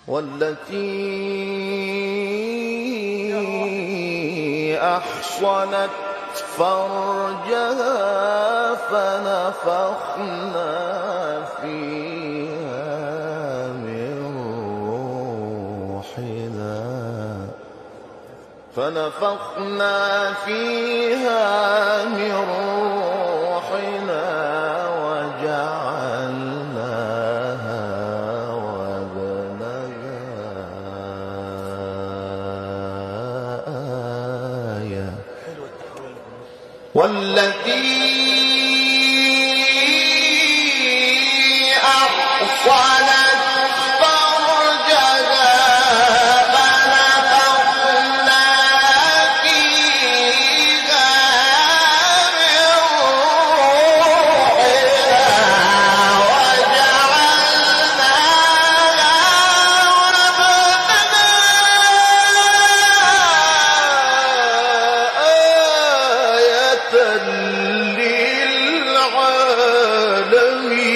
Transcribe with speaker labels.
Speaker 1: والتي أحصنت فرجها فنفخنا فيها من روحنا وجعلناها وابنها آية. والتي أحصنت للعالمين.